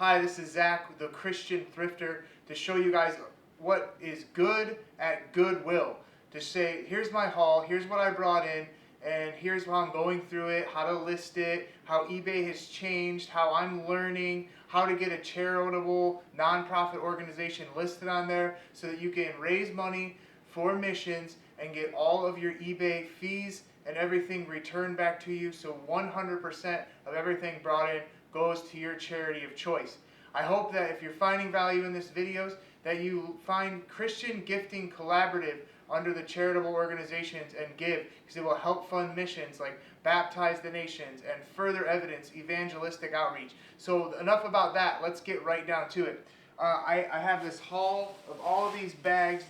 Hi, this is Zach, the Christian Thrifter, to show you guys what is good at Goodwill. To say, here's my haul, here's what I brought in, and here's how I'm going through it, how to list it, how eBay has changed, how I'm learning, how to get a charitable nonprofit organization listed on there so that you can raise money for missions and get all of your eBay fees and everything returned back to you, so 100% of everything brought in goes to your charity of choice. I hope that if you're finding value in this videos, that you find Christian Gifting Collaborative under the charitable organizations and give, because it will help fund missions like Baptize the Nations and Further Evidence evangelistic outreach. So enough about that, let's get right down to it. I have this haul of all of these bags,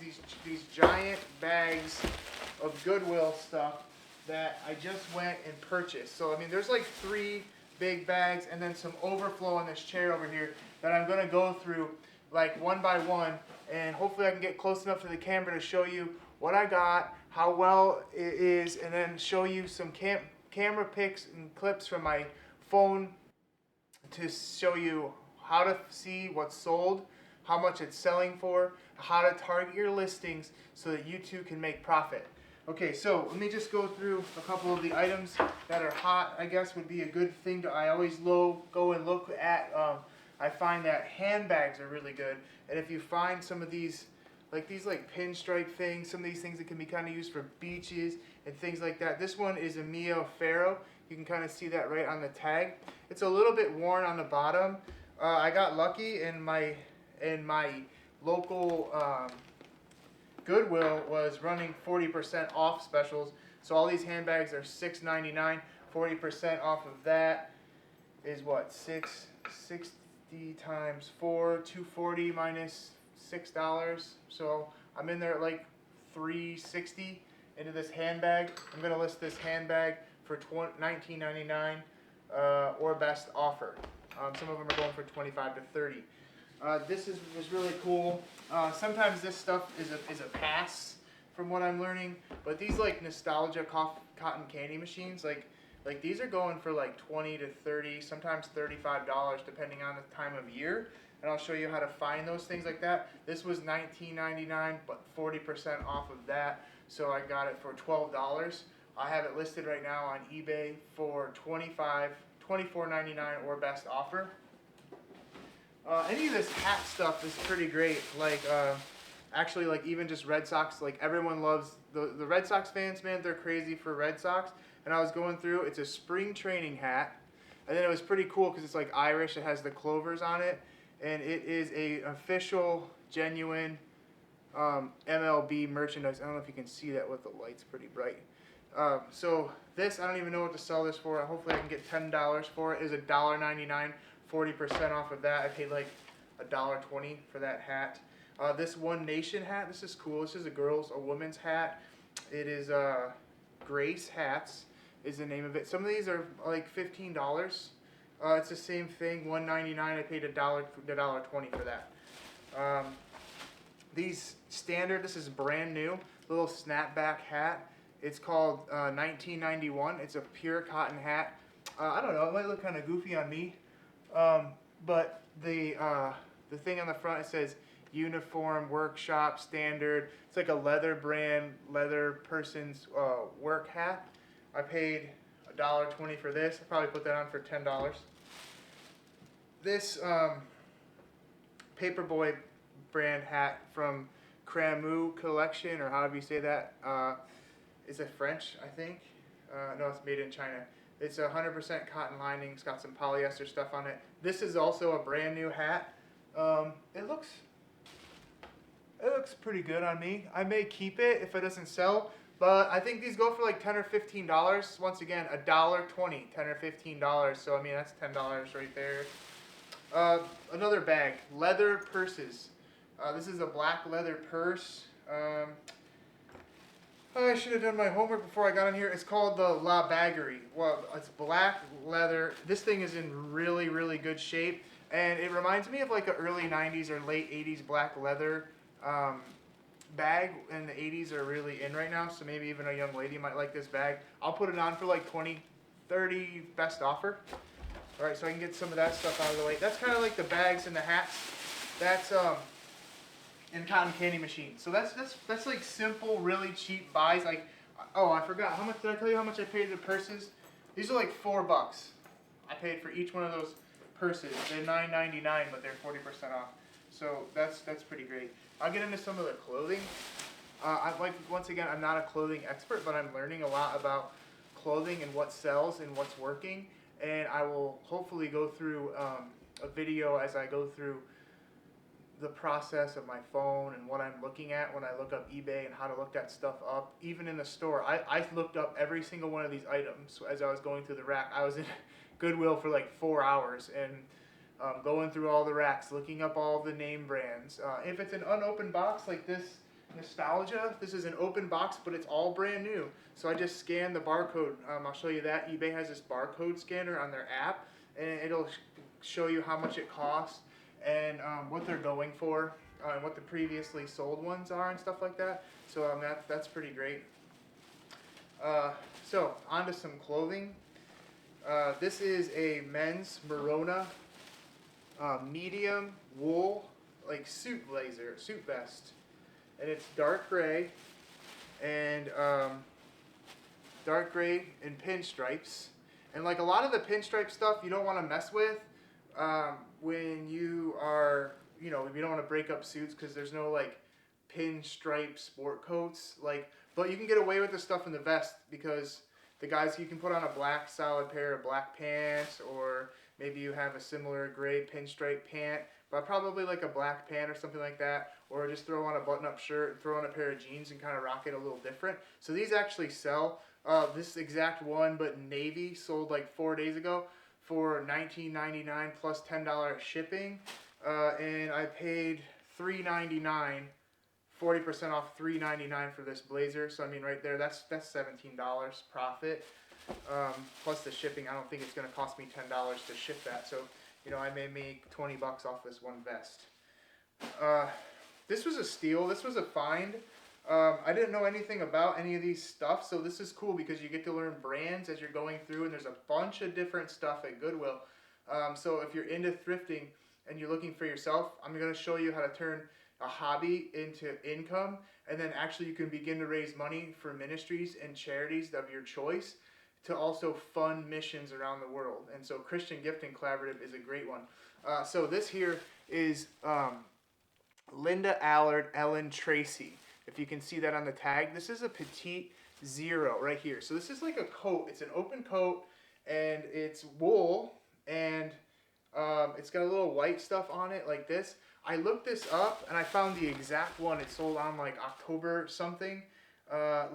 these giant bags of Goodwill stuff that I just went and purchased. So I mean, there's like 3 big bags and then some overflow on this chair over here that I'm going to go through like one by one, and hopefully I can get close enough to the camera to show you what I got, how well it is, and then show you some camera pics and clips from my phone to show you how to see what's sold, how much it's selling for, how to target your listings so that you too can make profit. Okay, so let me just go through a couple of the items that are hot, I guess would be a good thing to, I always go and look at. I find that handbags are really good, and if you find some of these pinstripe things, some of these things that can be kind of used for beaches and things like that. This one is a Mio Ferro. You can kind of see that right on the tag. It's a little bit worn on the bottom. I got lucky in my local Goodwill was running 40% off specials. So all these handbags are $6.99. 40% off of that is what? 660 times 4, $240 minus $6. So I'm in there at like $360 into this handbag. I'm gonna list this handbag for $19.99 or best offer. Some of them are going for $25 to $30. This was really cool. Sometimes this stuff is a pass from what I'm learning, but these like nostalgia cotton candy machines, like these are going for like $20 to $30, sometimes $35 depending on the time of year. And I'll show you how to find those things like that. This was $19.99, but 40% off of that, so I got it for $12. I have it listed right now on eBay for $24.99 or best offer. Any of this hat stuff is pretty great. Actually, like even just Red Sox, like everyone loves the Red Sox fans, man. They're crazy for Red Sox. And I was going through. It's a spring training hat, and then it was pretty cool because it's like Irish. It has the clovers on it, and it is a official, genuine MLB merchandise. I don't know if you can see that with the lights, pretty bright. So this, I don't even know what to sell this for. Hopefully I can get $10 for it. It is $1.99. 40% off of that. I paid like $1.20 for that hat. This One Nation hat, this is cool. This is a woman's hat. It is Grace Hats is the name of it. Some of these are like $15. It's the same thing, $1.99. I paid $1.20 for that. These standard, this is brand new, little snapback hat. It's called 1991. It's a pure cotton hat. I don't know, it might look kind of goofy on me. But the thing on the front, it says uniform, workshop, standard. It's like a leather brand, leather person's work hat. I paid $1.20 for this. I'll probably put that on for $10. This Paperboy brand hat from Cramu collection, or however you say that, is it French, I think? No, it's made in China. It's 100% cotton lining. It's got some polyester stuff on it. This is also a brand new hat. It looks pretty good on me. I may keep it if it doesn't sell, but I think these go for like $10 or $15. Once again, $1.20, $10 or $15. So I mean that's $10 right there. Another bag, leather purses. This is a black leather purse. I should have done my homework before I got in here. It's called the La Baggerie. Well, it's black leather. This thing is in really, really good shape. And it reminds me of like an early 90s or late 80s black leather bag. And the 80s are really in right now. So maybe even a young lady might like this bag. I'll put it on for like $20, $30 best offer. All right, so I can get some of that stuff out of the way. That's kind of like the bags and the hats. That's and cotton candy machine. So that's like simple, really cheap buys. Like, oh, I forgot. How much did I tell you? How much I paid the purses? These are like $4. I paid for each one of those purses. They're $9.99, but they're 40% off. So that's pretty great. I'll get into some of the clothing. Once again, I'm not a clothing expert, but I'm learning a lot about clothing and what sells and what's working. And I will hopefully go through a video as I go through the process of my phone and what I'm looking at when I look up eBay and how to look that stuff up. Even in the store, I looked up every single one of these items as I was going through the rack. I was in Goodwill for like 4 hours and going through all the racks, looking up all the name brands. If it's an unopened box like this Nostalgia, this is an open box, but it's all brand new. So I just scan the barcode. I'll show you that. eBay has this barcode scanner on their app, and it'll show you how much it costs and what they're going for, and what the previously sold ones are and stuff like that. So that's pretty great. So on to some clothing. This is a men's Merona medium wool like suit blazer, suit vest. And it's dark gray and pinstripes. And like a lot of the pinstripe stuff you don't want to mess with when you are, you don't want to break up suits because there's no like pinstripe sport coats. But you can get away with the stuff in the vest because the guys, you can put on a black solid pair of black pants, or maybe you have a similar gray pinstripe pant, but probably like a black pant or something like that, or just throw on a button-up shirt, throw on a pair of jeans and kind of rock it a little different. So these actually sell. This exact one, but navy, sold like 4 days ago for $19.99 plus $10 shipping, and I paid $3.99, 40% off $3.99 for this blazer. So I mean, right there, that's $17 profit, plus the shipping. I don't think it's going to cost me $10 to ship that. So I may make 20 bucks off this one vest. This was a steal. This was a find. I didn't know anything about any of these stuff, so this is cool because you get to learn brands as you're going through, and there's a bunch of different stuff at Goodwill. So if you're into thrifting and you're looking for yourself, I'm going to show you how to turn a hobby into income, and then actually you can begin to raise money for ministries and charities of your choice to also fund missions around the world. And so Christian Gifting Collaborative is a great one. So this here is Linda Allard Ellen Tracy. If you can see that on the tag, this is a petite 0 right here. So this is like a coat. It's an open coat, and it's wool, and it's got a little white stuff on it like this. I looked this up, and I found the exact one. It sold on like October something.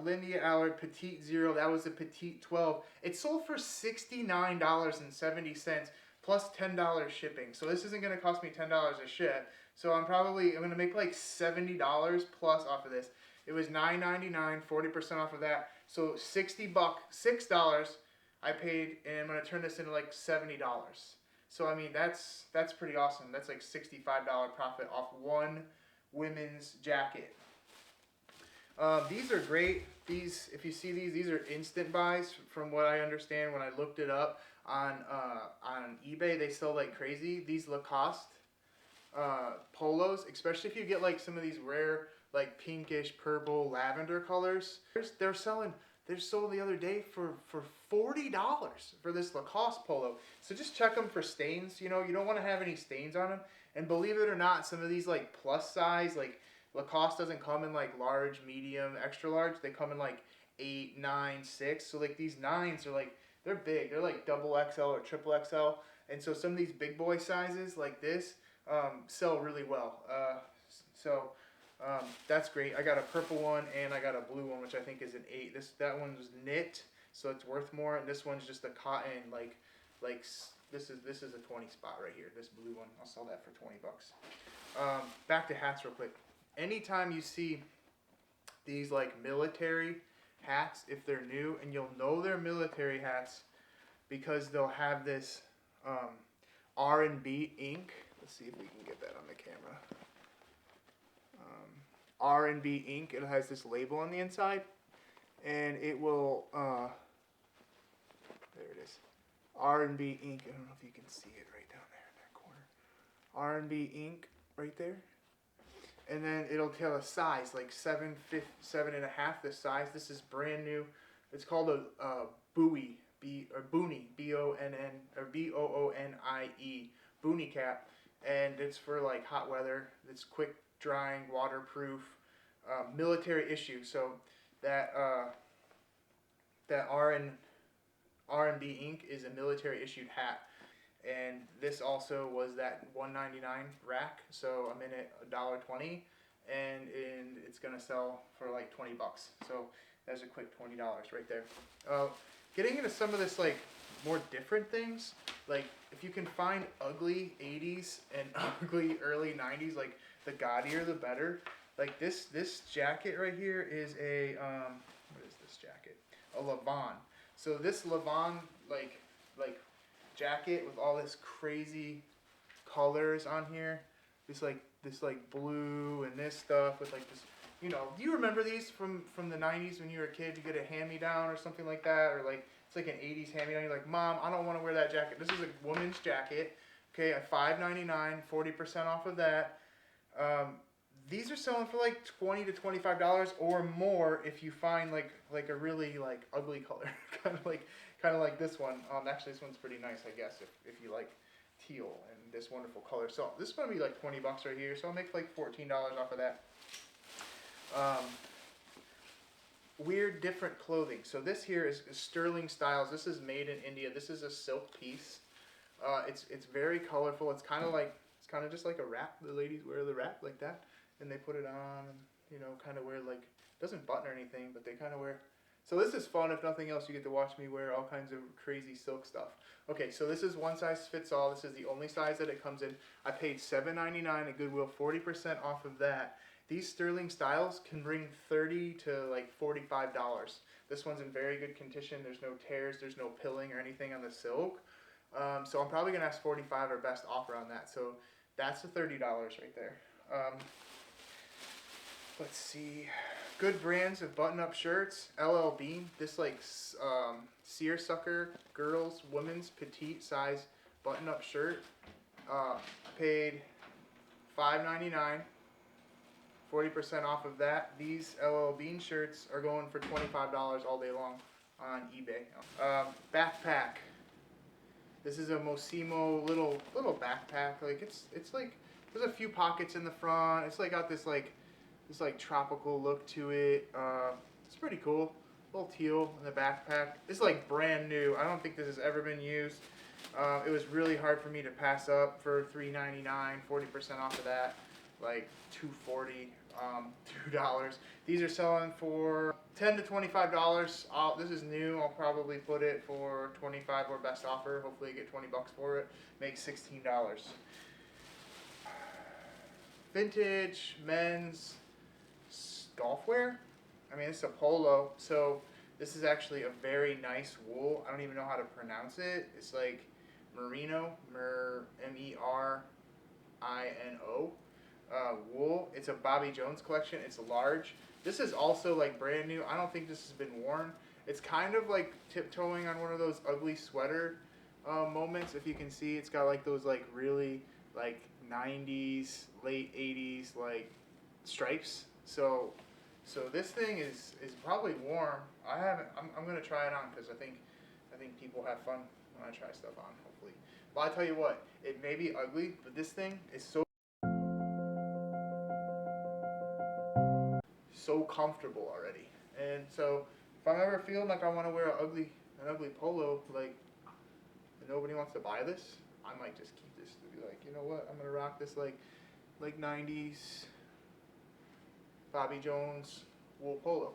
Linda Allard Petite 0, that was a Petite 12. It sold for $69.70 plus $10 shipping. So this isn't going to cost me $10 to ship. So I'm going to make like $70 plus off of this. It was $9.99, 40% off of that. So $6 I paid, and I'm going to turn this into like $70. So I mean, that's pretty awesome. That's like $65 profit off one women's jacket. These are great. These, if you see these are instant buys from what I understand when I looked it up on eBay. They sell like crazy. These Lacoste polos, especially if you get like some of these rare like pinkish purple lavender colors. They're sold the other day for $40 for this Lacoste polo. So just check them for stains. You don't want to have any stains on them. And believe it or not, some of these like plus size, like Lacoste doesn't come in like large, medium, extra large. They come in like 8, 9, 6. So like these 9s are like, they're big. They're like double XL or triple XL. And so some of these big boy sizes like this sell really well. That's great. I got a purple one and I got a blue one, which I think is an 8. That one's knit, so it's worth more. And this one's just a cotton, like this is a 20 spot right here. This blue one, I'll sell that for 20 bucks. Back to hats real quick. Anytime you see these like military hats, if they're new, and you'll know they're military hats because they'll have this R&B ink. Let's see if we can get that on the camera. R&B ink. It has this label on the inside, and it will there it is, R&B ink. I don't know if you can see it right down there in that corner. R&B ink right there. And then it'll tell a size, like 7.5, the size. This is brand new. It's called a Bowie, Boonie, B-O-N-N, or B-O-O-N-I-E, Boonie cap. And it's for like hot weather. It's quick drying, waterproof, military issue. So that that R&B ink is a military issued hat. And this also was that $1.99 rack, so I'm in it $1.20, and it's gonna sell for like $20. So that's a quick $20 right there. Getting into some of this like more different things, like if you can find ugly 80s and ugly early 90s, like the gaudier the better. Like this jacket right here is a what is this jacket? A Levon. So this Levon like jacket with all this crazy colors on here, this like blue and this stuff with like this, you know, do you remember these from the 90s when you were a kid? You get a hand-me-down or something like that, or like it's like an 80s hand-me-down. You're like, Mom, I don't want to wear that jacket. This is a woman's jacket, okay, at $5.99, 40% off of that. These are selling for like $20 to $25 or more if you find like a really like ugly color, kind of like this one. Actually, this one's pretty nice, I guess, if you like teal and this wonderful color. So this is gonna be like $20 right here. So I'll make like $14 off of that. Weird different clothing. So this here is Sterling Styles. This is made in India. This is a silk piece. It's very colorful. It's kind of just like a wrap. The ladies wear the wrap like that, and they put it on, and you know, kind of wear like, doesn't button or anything, but they kind of wear. So this is fun. If nothing else, you get to watch me wear all kinds of crazy silk stuff. Okay, so this is one size fits all. This is the only size that it comes in. I paid $7.99 at Goodwill, 40% off of that. These Sterling Styles can bring $30 to like $45. This one's in very good condition. There's no tears, there's no pilling or anything on the silk. So I'm probably gonna ask $45 or best offer on that. So that's the $30 right there. Let's see. Good brands of button-up shirts. LL Bean. This like seersucker girls, women's petite size button-up shirt. Paid $5.99. 40% off of that. These LL Bean shirts are going for $25 all day long on eBay. Backpack. This is a Mossimo little backpack. Like it's like there's a few pockets in the front. It's like got this tropical look to it. It's pretty cool. A little teal in the backpack. It's like brand new. I don't think this has ever been used. It was really hard for me to pass up for $3.99, 40% off of that. Like $2.40, $2. These are selling for $10 to $25. This is new. I'll probably put it for $25 or best offer. Hopefully, get $20 for it. Make $16. Vintage men's golf wear. I mean, it's a Polo, so this is actually a very nice wool. I don't even know how to pronounce it. It's like merino, M-E-R-I-N-O. Wool. It's a Bobby Jones collection. It's large. This is also like brand new. I don't think this has been worn. It's kind of like tiptoeing on one of those ugly sweater moments. If you can see, it's got like those like really like 90s, late 80s like stripes. So this thing is probably warm. I'm gonna try it on because I think people have fun when I try stuff on. Hopefully. Well, I tell you what, it may be ugly, but this thing is so comfortable already. And so if I'm ever feeling like I want to wear an ugly polo, like and nobody wants to buy this, I might just keep this to be like, you know what, I'm gonna rock this like 90s Bobby Jones wool polo.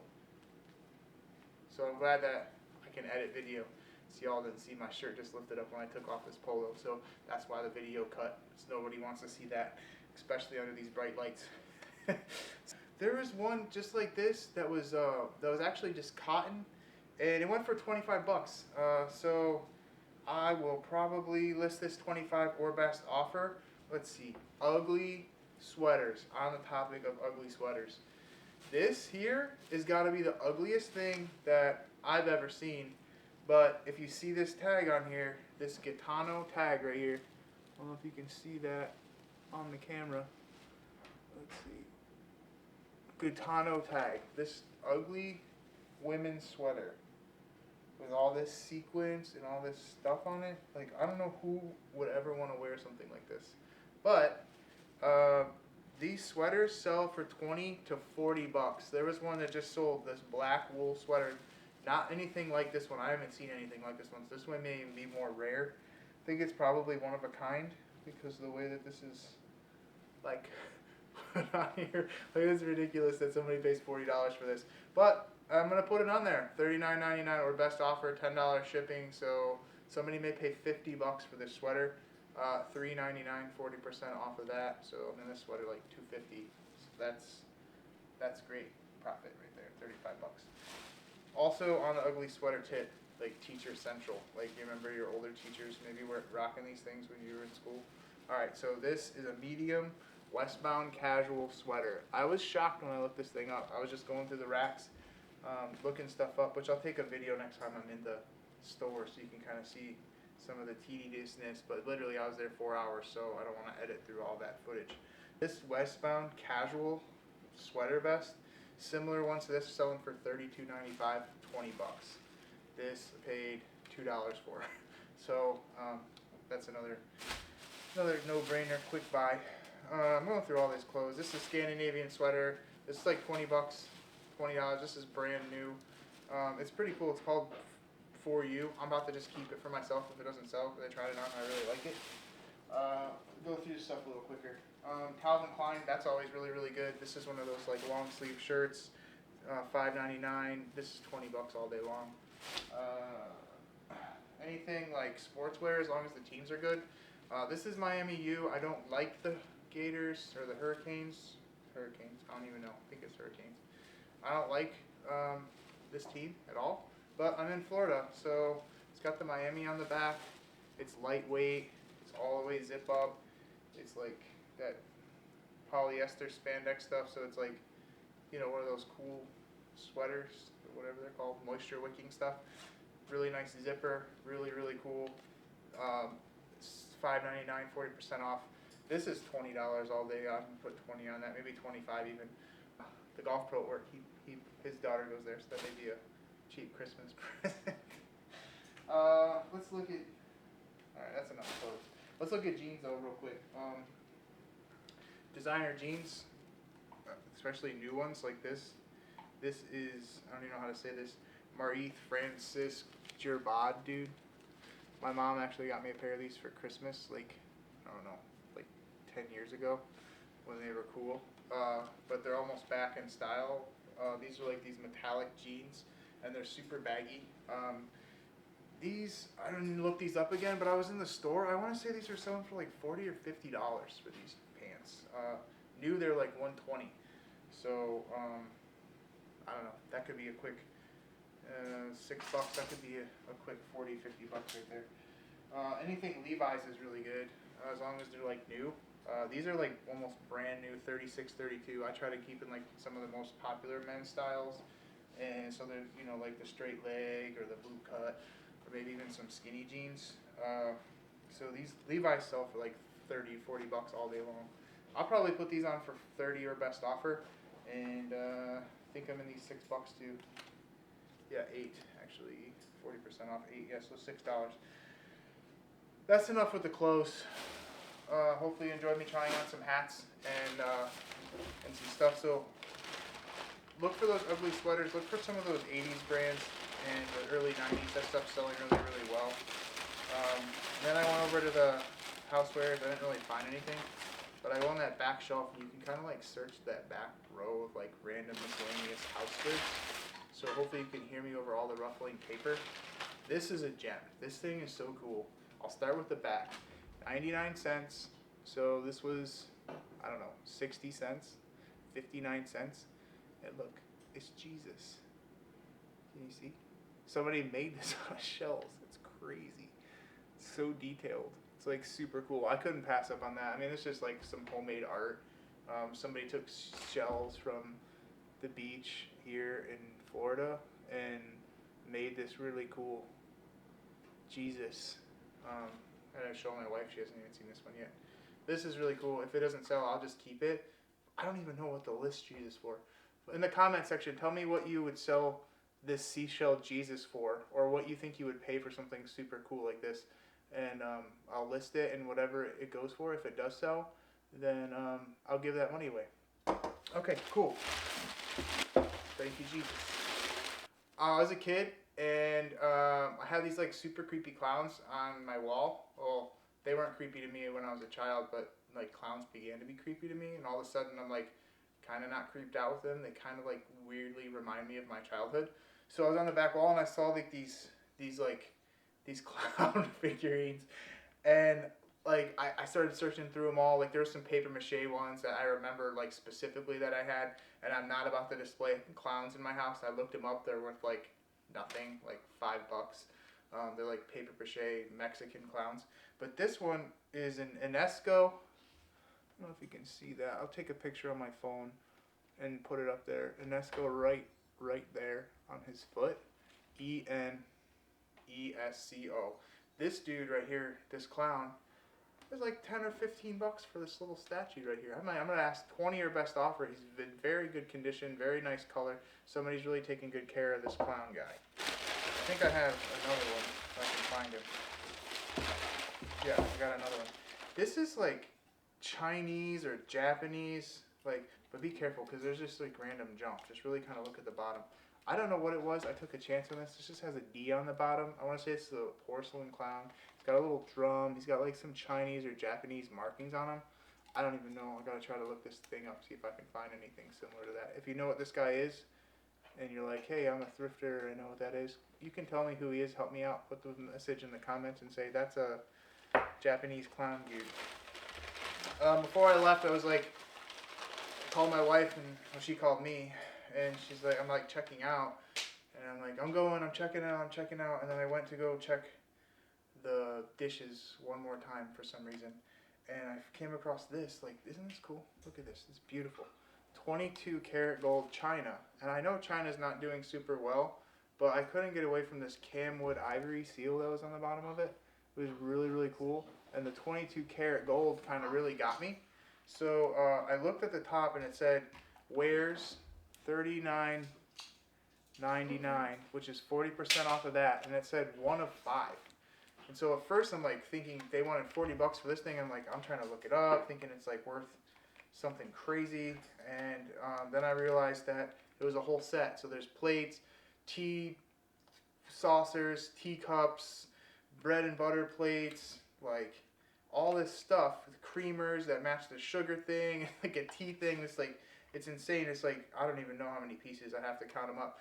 So I'm glad that I can edit video. See, y'all didn't see my shirt just lifted up when I took off this polo, so that's why the video cut. So nobody wants to see that, especially under these bright lights. There was one just like this that was actually just cotton, and it went for $25. So I will probably list this 25 or best offer. Let's see, ugly sweaters. On the topic of ugly sweaters, this here has got to be the ugliest thing that I've ever seen. But if you see this tag on here, this Gitano tag right here. I don't know if you can see that on the camera. Let's see. Gitano tag. This ugly women's sweater with all this sequins and all this stuff on it. Like, I don't know who would ever want to wear something like this. But these sweaters sell for 20 to 40 bucks. There was one that just sold this black wool sweater. Not anything like this one. I haven't seen anything like this one. So this one may even be more rare. I think it's probably one of a kind because of the way that this is like put on here. Like, it's ridiculous that somebody pays $40 for this. But I'm gonna put it on there. $39.99 or best offer, $10 shipping. So somebody may pay 50 bucks for this sweater. $3.99, 40% off of that. So I mean, this sweater like $2.50. So that's great profit right there. 35 bucks. Also on the ugly sweater tip, like Teacher Central. Like, you remember your older teachers maybe were rocking these things when you were in school. All right, so this is a medium westbound casual sweater. I was shocked when I looked this thing up. I was just going through the racks, looking stuff up, which I'll take a video next time I'm in the store so you can kind of see some of the tediousness. But literally, I was there 4 hours, so I don't want to edit through all that footage. This westbound casual sweater vest, similar ones to this, selling for $32.95, 20 bucks. This paid $2 for. So that's another no-brainer, quick buy. I'm going through all these clothes. This is Scandinavian sweater. This is like 20 bucks, $20. This is brand new. It's pretty cool. It's called For You. I'm about to just keep it for myself if it doesn't sell, because I tried it on and I really like it. Go through this stuff a little quicker. Calvin Klein, that's always really, really good. This is one of those like long sleeve shirts, $5.99. This is 20 bucks all day long. Anything like sportswear, as long as the teams are good. This is Miami U. I don't like the Gators or the Hurricanes. I don't even know. I think it's Hurricanes. I don't like this team at all. But I'm in Florida, so it's got the Miami on the back. It's lightweight. It's all the way zip up. It's like that polyester spandex stuff, so it's like, you know, one of those cool sweaters, or whatever they're called, moisture wicking stuff. Really nice zipper, really, really cool. It's $5.99, 40% off. This is $20 all day. I can put 20 on that, maybe 25 even. The Golf Pro at work, his daughter goes there, so that may be a cheap Christmas present. Let's look at, alright, that's enough clothes. Let's look at jeans though real quick. Designer jeans, especially new ones like this. This is, I don't even know how to say this, Marith Francis Gerbad, dude. My mom actually got me a pair of these for Christmas, like, I don't know, like 10 years ago when they were cool. But they're almost back in style. These are like these metallic jeans, and they're super baggy. These, I didn't look these up again, but I was in the store. I want to say these are selling for like $40 or $50 for these pants. New, they're like $120. So, I don't know. That could be a quick $6. That could be a quick 40, 50 bucks right there. Anything Levi's is really good, as long as they're like new. These are like almost brand new, 36, 32. I try to keep in like some of the most popular men's styles. And so they're, you know, like the straight leg or the boot cut, or maybe even some skinny jeans. So these Levi's sell for like 30, 40 bucks all day long. I'll probably put these on for 30 or best offer. And I think I'm in these $6 too. Yeah, 8 actually, 40% off, 8, yeah, so $6. That's enough with the clothes. Hopefully you enjoyed me trying on some hats and some stuff. So look for those ugly sweaters. Look for some of those 80s brands and the early 90s. That stuff's selling really, really well. Then I went over to the housewares. I didn't really find anything. But I go on that back shelf, and you can kind of like search that back row of like random miscellaneous house goods. So hopefully you can hear me over all the ruffling paper. This is a gem. This thing is so cool. I'll start with the back. 99 cents. So this was, I don't know, 60 cents, 59 cents. And look, it's Jesus. Can you see? Somebody made this out of shells. It's crazy. It's so detailed. It's like super cool. I couldn't pass up on that. I mean, it's just like some homemade art. Somebody took shells from the beach here in Florida and made this really cool Jesus I gotta show my wife, she hasn't even seen this one yet. This is really cool. If it doesn't sell, I'll just keep it. I don't even know what to list Jesus for. In the comment section, tell me what you would sell this Seashell Jesus for, or what you think you would pay for something super cool like this. And I'll list it, and whatever it goes for, if it does sell, then I'll give that money away. Okay, cool. Thank you, Jesus. I was a kid, and I had these like super creepy clowns on my wall. Well, they weren't creepy to me when I was a child, but like clowns began to be creepy to me, and all of a sudden I'm like kind of not creeped out with them. They kind of like weirdly remind me of my childhood. So I was on the back wall and I saw like these clown figurines, and like I started searching through them all. Like there were some paper mache ones that I remember like specifically that I had, and I'm not about to display clowns in my house. I looked them up. They're worth like nothing, like $5. They're like paper mache Mexican clowns. But this one is an Enesco. I don't know if you can see that. I'll take a picture on my phone and put it up there. Enesco right there on his foot. ENESCO. This dude right here, this clown, is like 10 or 15 bucks for this little statue right here. I'm gonna ask 20 or best offer. He's in very good condition, very nice color. Somebody's really taking good care of this clown guy. I think I have another one if I can find him. Yeah, I got another one. This is like Chinese or Japanese, like, but be careful because there's just like random junk. Just really kind of look at the bottom. I don't know what it was. I took a chance on this. This just has a D on the bottom. I want to say it's the porcelain clown. He's got a little drum. He's got like some Chinese or Japanese markings on him. I don't even know. I gotta try to look this thing up, see if I can find anything similar to that. If you know what this guy is, and you're like, hey, I'm a thrifter, I know what that is, you can tell me who he is, help me out, put the message in the comments and say, that's a Japanese clown dude. Before I left, I was like, I called my wife, and well, she called me, and she's like, I'm like checking out, and I'm like, I'm checking out, and then I went to go check the dishes one more time for some reason, and I came across this, like, isn't this cool? Look at this, it's beautiful. 22 karat gold China, and I know China's not doing super well, but I couldn't get away from this camwood ivory seal that was on the bottom of it. It was really, really cool, and the 22 karat gold kind of really got me. So I looked at the top and it said wares $39.99, which is 40% off of that, and it said 1 of 5. And so at first I'm like thinking they wanted 40 bucks for this thing. I'm like, I'm trying to look it up, thinking it's like worth something crazy, and then I realized that it was a whole set. So there's plates, tea saucers, teacups, bread and butter plates, like all this stuff, creamers that match the sugar thing, like a tea thing. It's like, it's insane. It's like, I don't even know how many pieces. I have to count them up.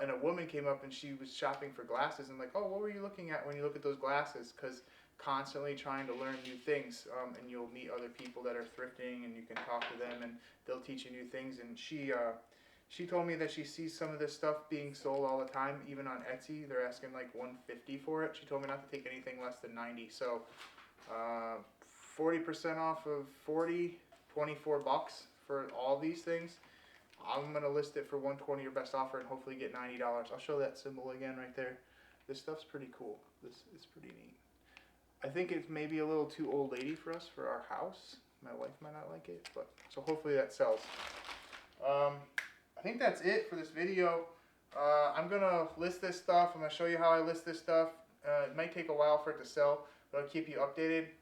And a woman came up and she was shopping for glasses. And like, oh, what were you looking at when you look at those glasses? Because constantly trying to learn new things, and you'll meet other people that are thrifting, and you can talk to them, and they'll teach you new things. And she told me that she sees some of this stuff being sold all the time, even on Etsy. They're asking like $150 for it. She told me not to take anything less than $90. So 40% off of 40, 24 bucks for all these things. I'm gonna list it for $120 or best offer, and hopefully get $90. I'll show that symbol again right there. This stuff's pretty cool. This is pretty neat. I think it's maybe a little too old lady for us for our house. My wife might not like it, but so hopefully that sells. I think that's it for this video. I'm gonna list this stuff. I'm gonna show you how I list this stuff. It might take a while for it to sell, but I'll keep you updated.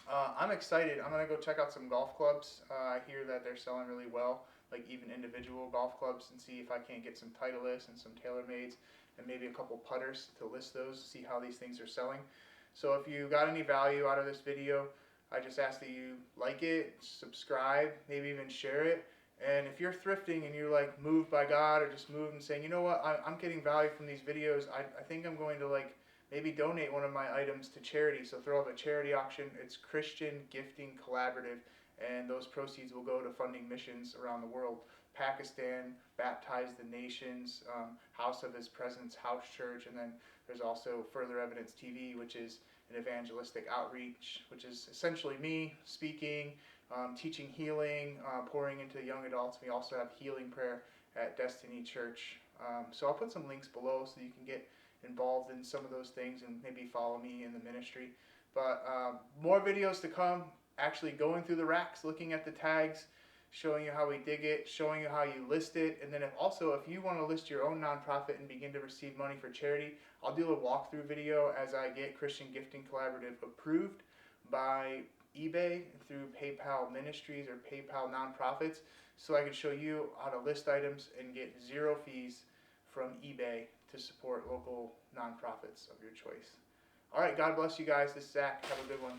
I'm excited. I'm gonna go check out some golf clubs. I hear that they're selling really well, like even individual golf clubs, and see if I can't get some Titleists and some TaylorMades and maybe a couple putters to list those, see how these things are selling. So if you got any value out of this video, I just ask that you like it, subscribe, maybe even share it. And if you're thrifting and you're like moved by God, or just moved and saying, you know what, I'm getting value from these videos, I think I'm going to like maybe donate one of my items to charity. So throw up a charity auction. It's Christian Gifting Collaborative, and those proceeds will go to funding missions around the world. Pakistan, Baptize the Nations, House of His Presence House Church, and then there's also Further Evidence TV, which is an evangelistic outreach, which is essentially me speaking, teaching healing, pouring into young adults. We also have healing prayer at Destiny Church. So I'll put some links below so you can get involved in some of those things and maybe follow me in the ministry. But more videos to come, actually going through the racks, looking at the tags, showing you how we dig it, showing you how you list it. And then if you want to list your own nonprofit and begin to receive money for charity, I'll do a walkthrough video as I get Christian Gifting Collaborative approved by eBay through PayPal Ministries or PayPal Nonprofits, so I can show you how to list items and get 0 fees from eBay to support local nonprofits of your choice. All right, God bless you guys. This is Zach. Have a good one.